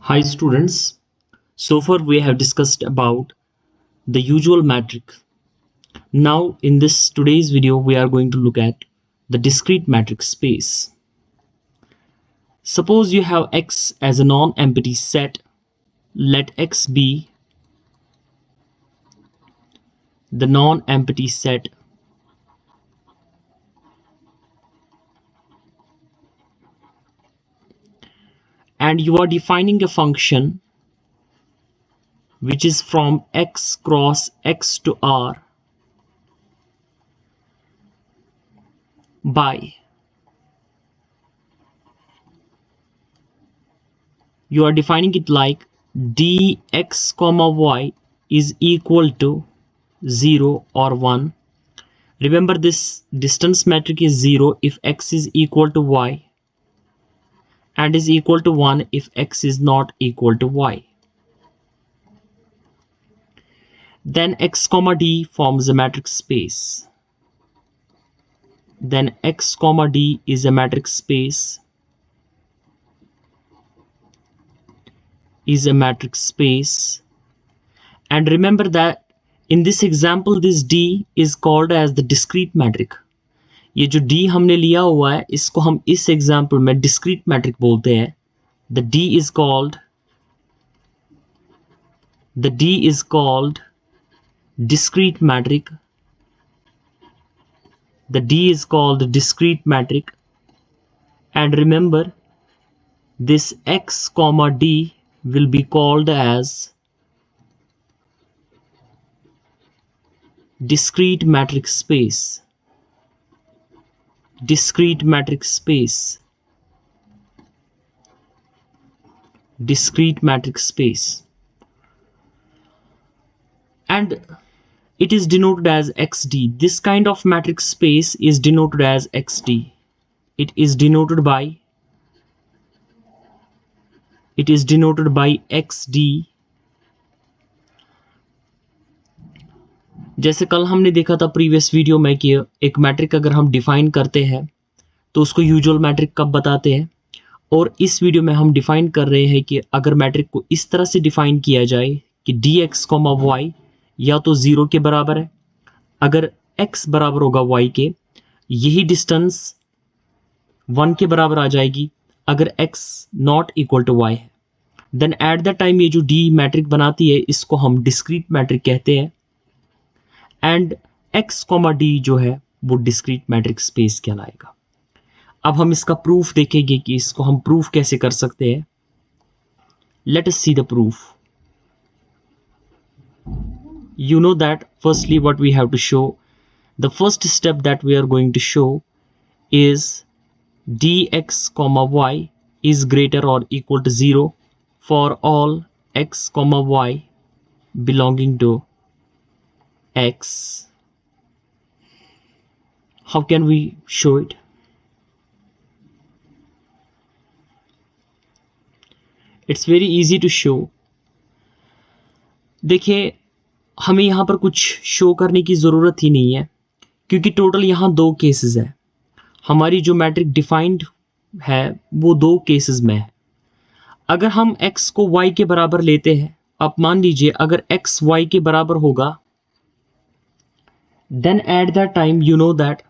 Hi students, so far we have discussed about the usual metric. Now in this today's video we are going to look at the discrete metric space. Suppose you have X as a non-empty set. Let X be the non-empty set and you are defining a function which is from X cross X to R by you are defining it like dx comma y is equal to 0 or 1. Remember, this distance metric is 0 if x is equal to y and is equal to 1 if x is not equal to y. Then x comma d forms a matrix space. Then x comma d is a matrix space. And remember that in this example this d is called as the discrete metric. ये जो d हमने लिया हुआ है इसको हम इस example में डिस्क्रीट मैट्रिक बोलते हैं. The d is called discrete metric. The d is called discrete metric. And remember, this x comma d will be called as discrete metric space. Discrete metric space. And it is denoted as xd. This kind of matrix space is denoted as xd. It is denoted by xd. जैसे कल हमने देखा था previous video में कि एक matric अगर हम डिफाइन करते हैं तो उसको यूजुअल मैट्रिक कब बताते हैं, और इस वीडियो में हम डिफाइन कर रहे हैं कि अगर मैट्रिक को इस तरह से डिफाइन किया जाए कि dx, y या तो 0 के बराबर है, अगर x बराबर होगा y के, यही डिस्टेंस 1 के बराबर आ जाएगी अगर x not equal to y है. देन एट द टाइम ये जो d मैट्रिक बनाती है इसको हम डिस्क्रीट मैट्रिक कहते हैं. एंड x, d जो है वो डिस्क्रीट मैट्रिक स्पेस कहलाएगा. अब हम इसका प्रूफ देखेंगे कि इसको हम प्रूफ कैसे कर सकते हैं. Let us see the proof. You know that firstly what we have to show, the first step that we are going to show is dx, y is greater or equal to 0 for all x, y belonging to x. How can we show it? It's very easy to show. देखिए, हमें यहाँ पर कुछ show करने की ज़रूरत ही नहीं है क्योंकि टोटल यहाँ 2 केसेस है. हमारी जो मैट्रिक डिफाइंड है वो 2 केसेस में है. अगर हम x को y के बराबर लेते हैं, आप मान लीजिए अगर x y के बराबर होगा, then at that time you know that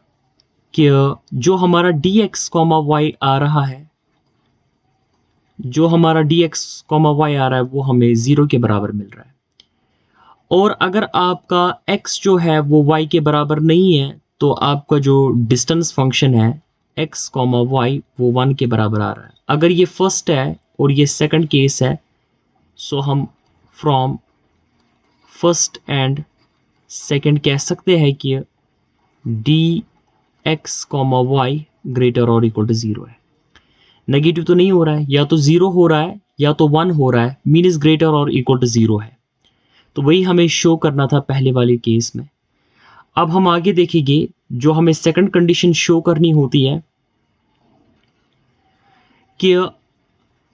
कि जो हमारा dx, y आ रहा है, वो हमें 0 के बराबर मिल रहा है. और अगर आपका x जो है वो y के बराबर नहीं है तो आपका जो डिस्टेंस फंक्शन है x, y वो 1 के बराबर आ रहा है. अगर ये फर्स्ट है और ये सेकंड केस है, सो हम फ्रॉम फर्स्ट एंड सेकंड कह सकते हैं कि dx, y ग्रेटर और इक्वल टू 0 है. नेगेटिव तो नहीं हो रहा है, या तो 0 हो रहा है या तो 1 हो रहा है, मीन्स ग्रेटर और इक्वल टू 0 है. तो वही हमें शो करना था पहले वाले केस में. अब हम आगे देखेंगे जो हमें सेकंड कंडीशन शो करनी होती है कि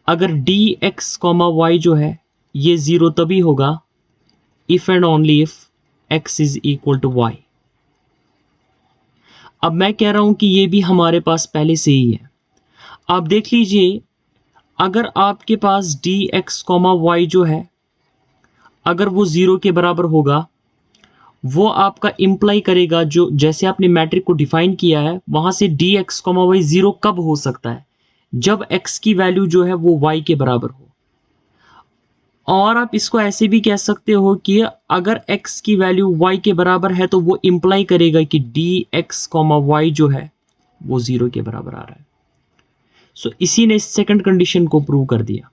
अगर dx, y जो है ये 0 तभी होगा if and only if x is equal to y. अब मैं कह रहा हूं कि ये भी हमारे पास पहले से ही है. आप देख लीजिए, अगर आपके पास डी एक्स कॉमा वाई जो है अगर वो 0 के बराबर होगा, वो आपका इम्प्लाई करेगा, जो जैसे आपने मैट्रिक को डिफाइन किया है वहां से डी एक्स कॉमा वाई 0 कब हो सकता है, जब x की वैल्यू जो है वो y के बराबर हो। और आप इसको ऐसे भी कह सकते हो कि अगर x की वैल्यू y के बराबर है तो वो इम्प्लाई करेगा कि डी एक्स कॉमा वाई जो है वो 0 के बराबर आ रहा है। सो इसी ने सेकंड कंडीशन को प्रूव कर दिया।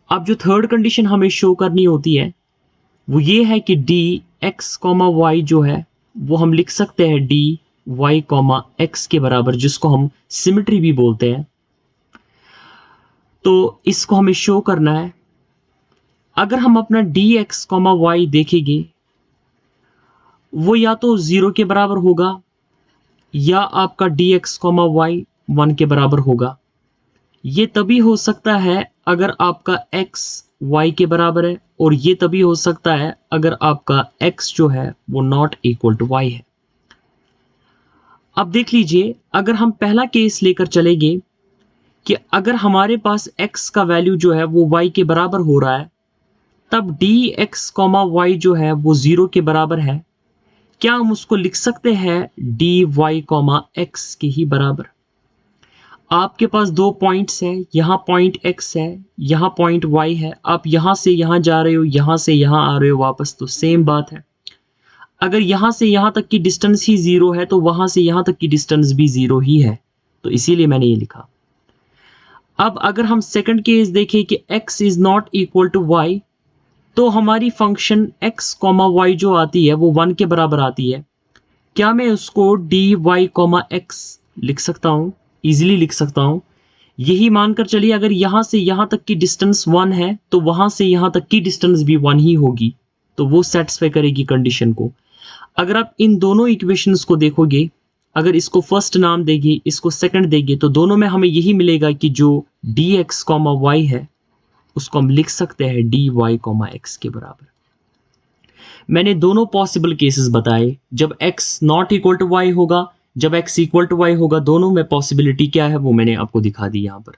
अब जो थर्ड कंडीशन हमें शो करनी होती है वो ये है कि डी एक्स कॉमा वाई जो है वो हम लिख सकते हैं डी वाई कॉमा एक्स के बराबर, जिसको हम सिमेट्री भी बोलते हैं। तो इसको हमें शो करना है। अगर हम अपना डी एक्स कॉमा वाई देखेंगे वो या तो 0 के बराबर होगा या आपका डी एक्स कॉमा वाई 1 के बराबर होगा। ये तभी हो सकता है अगर आपका x y के बराबर है, और ये तभी हो सकता है अगर आपका x जो है वो नॉट इक्वल टू y है। अब देख लीजिए, अगर हम पहला केस लेकर चलेंगे कि अगर हमारे पास x का वैल्यू जो है वो y के बराबर हो रहा है, तब डी एक्स कॉमा वाई जो है वो 0 के बराबर है। क्या हम उसको लिख सकते हैं डी वाई कॉमा एक्स के ही बराबर? आपके पास दो पॉइंट्स हैं, यहाँ पॉइंट x है, यहाँ पॉइंट y है। आप यहाँ से यहाँ जा रहे हो, यहाँ से यहाँ आ रहे हो वापस, तो सेम बात है। अगर यहाँ से यहाँ तक की डिस्टेंस ही 0 है तो वहाँ से यहाँ तक की डिस्टेंस भी 0 ही है, तो इसीलिए मैंने ये लिखा। अब अगर हम सेकंड केस देखें कि x is not equal to y, तो हमारी फंक्शन x कॉमा वाई जो आती है वो 1 के बराबर आती है। क्या मैं उसको डी वाई कॉमा एक्स लिख सकता हूँ? इजीली लिख सकता हूँ। यही मानकर चलिए अगर यहाँ से यहाँ तक की डिस्टेंस 1 है तो वहाँ से यहाँ तक की डिस्टेंस भी 1 ही होगी, तो वो सेटिस्फाई करेगी कंडीशन को। अगर आप इन दोनों इक्वेशंस को देखोगे, अगर इसको फर्स्ट नाम देंगे, इसको सेकंड देंगे, तो दोनों में हमें यही मिलेगा कि जो डी एक्स कॉमा वाई है उसको हम लिख सकते हैं डी वाई कॉमा एक्स के बराबर। मैंने दोनों पॉसिबल केसेस बताए, जब x not equal to y होगा, जब x इक्वल टू वाई होगा, दोनों में पॉसिबिलिटी क्या है वो मैंने आपको दिखा दी यहाँ पर।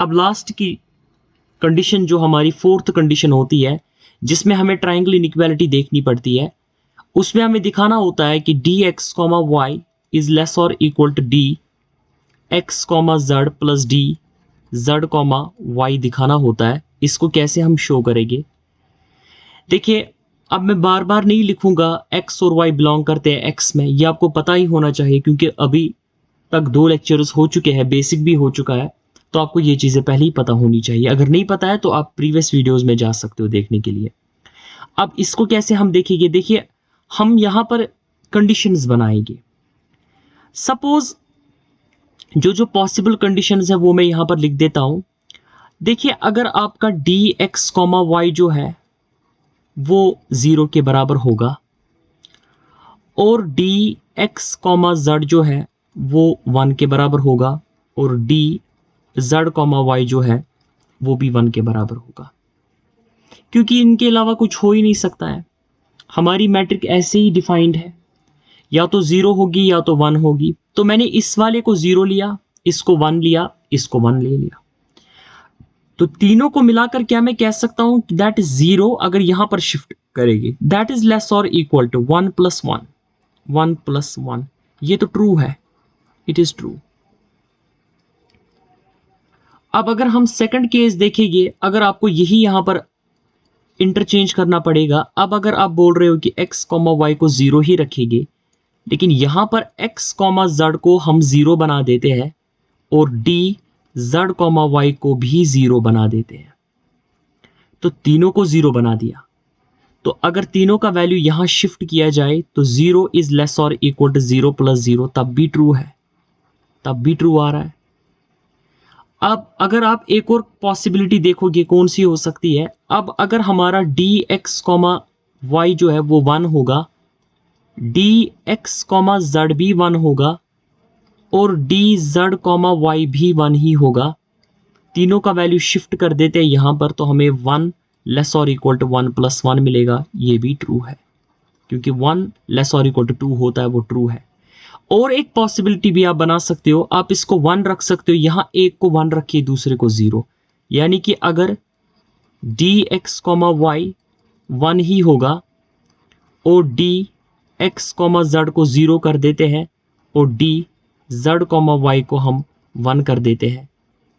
अब लास्ट की कंडीशन जो हमारी फोर्थ कंडीशन होती है, जिसमें हमें ट्राइंगल इनइक्वालिटी देखनी पड़ती है, उसमें हमें दिखाना होता है कि D X comma Y is less और equal to D X comma Z plus D Z comma Y दिखाना होता है। इसको कैसे हम शो करेंगे? देखिए, अब मैं बार बार नहीं लिखूंगा x और y बिलोंग करते हैं x में, ये आपको पता ही होना चाहिए क्योंकि अभी तक 2 लेक्चर्स हो चुके हैं, बेसिक भी हो चुका है, तो आपको ये चीज़ें पहले ही पता होनी चाहिए। अगर नहीं पता है तो आप प्रीवियस वीडियोस में जा सकते हो देखने के लिए। अब इसको कैसे हम देखेंगे? देखिए, हम यहाँ पर कंडीशंस बनाएंगे। सपोज जो जो पॉसिबल कंडीशंस है वो मैं यहाँ पर लिख देता हूँ। देखिए, अगर आपका डी एक्स कॉमा वाई जो है वो 0 के बराबर होगा और डी एक्स कॉमा जेड जो है वो 1 के बराबर होगा और डी जेड कॉमा वाई जो है वो भी 1 के बराबर होगा, क्योंकि इनके अलावा कुछ हो ही नहीं सकता है। हमारी मैट्रिक ऐसे ही डिफाइंड है, या तो 0 होगी या तो 1 होगी। तो मैंने इस वाले को 0 लिया, इसको 1 लिया, इसको 1 ले लिया, तो तीनों को मिलाकर क्या मैं कह सकता हूं दैट इज 0। अगर यहां पर शिफ्ट करेंगे दैट इज लेस और इक्वल टू 1 प्लस 1, 1 प्लस 1। ये तो ट्रू है, इट इज ट्रू। अब अगर हम सेकंड केस देखेंगे, अगर आपको यही यहां पर इंटरचेंज करना पड़ेगा। अब अगर आप बोल रहे हो कि x कॉमा वाई को 0 ही रखेंगे, लेकिन यहां पर x कॉमा जेड को हम 0 बना देते हैं और d z कॉमा वाई को भी 0 बना देते हैं, तो तीनों को 0 बना दिया। तो अगर तीनों का वैल्यू यहां शिफ्ट किया जाए तो 0 इज लेस और इक्वल टू 0 प्लस 0, तब भी ट्रू है, तब भी ट्रू आ रहा है। अब अगर आप एक और पॉसिबिलिटी देखोगे कौन सी हो सकती है, अब अगर हमारा डी एक्स कॉमा वाई जो है वो 1 होगा, डी एक्स कॉमा जेड भी 1 होगा और डी जेड कॉमा वाई भी 1 ही होगा। तीनों का वैल्यू शिफ्ट कर देते हैं यहां पर, तो हमें 1 लेस और इक्वल टू 1 प्लस 1 मिलेगा। ये भी ट्रू है, क्योंकि 1 लेस और इक्वल टू 2 होता है, वो ट्रू है। और एक पॉसिबिलिटी भी आप बना सकते हो, आप इसको 1 रख सकते हो, यहां एक को 1 रखिए दूसरे को 0, यानी कि अगर dx, y 1 ही होगा और dx, z को 0 कर देते हैं और dz, y को हम 1 कर देते हैं,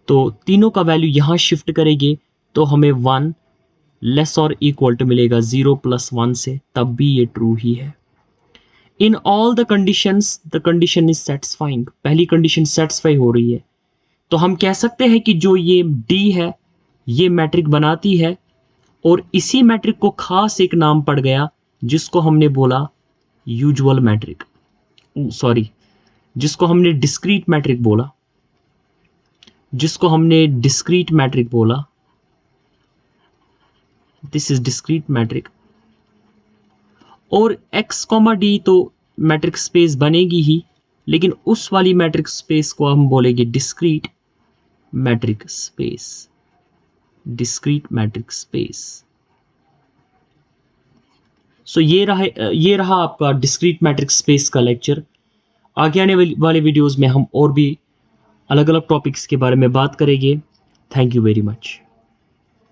तो तीनों का वैल्यू यहां शिफ्ट करेंगे तो हमें 1 लेस और इक्वल टू मिलेगा 0 + 1 से, तब भी ये ट्रू ही है। In all the conditions the condition is satisfying, पहली कंडीशन सेटिस्फाई हो रही है, तो हम कह सकते हैं कि जो ये D है ये मैट्रिक बनाती है, और इसी मैट्रिक को खास एक नाम पड़ गया जिसको हमने बोला यूजुअल मैट्रिक, सॉरी जिसको हमने डिस्क्रीट मैट्रिक बोला, दिस इज डिस्क्रीट मैट्रिक। और x, d तो मैट्रिक स्पेस बनेगी ही, लेकिन उस वाली मैट्रिक स्पेस को हम बोलेंगे डिस्क्रीट मैट्रिक स्पेस, सो ये रहा आपका डिस्क्रीट मैट्रिक स्पेस का लेक्चर। आगे आने वाले वीडियोस में हम और भी अलग अलग टॉपिक्स के बारे में बात करेंगे। Thank you very much.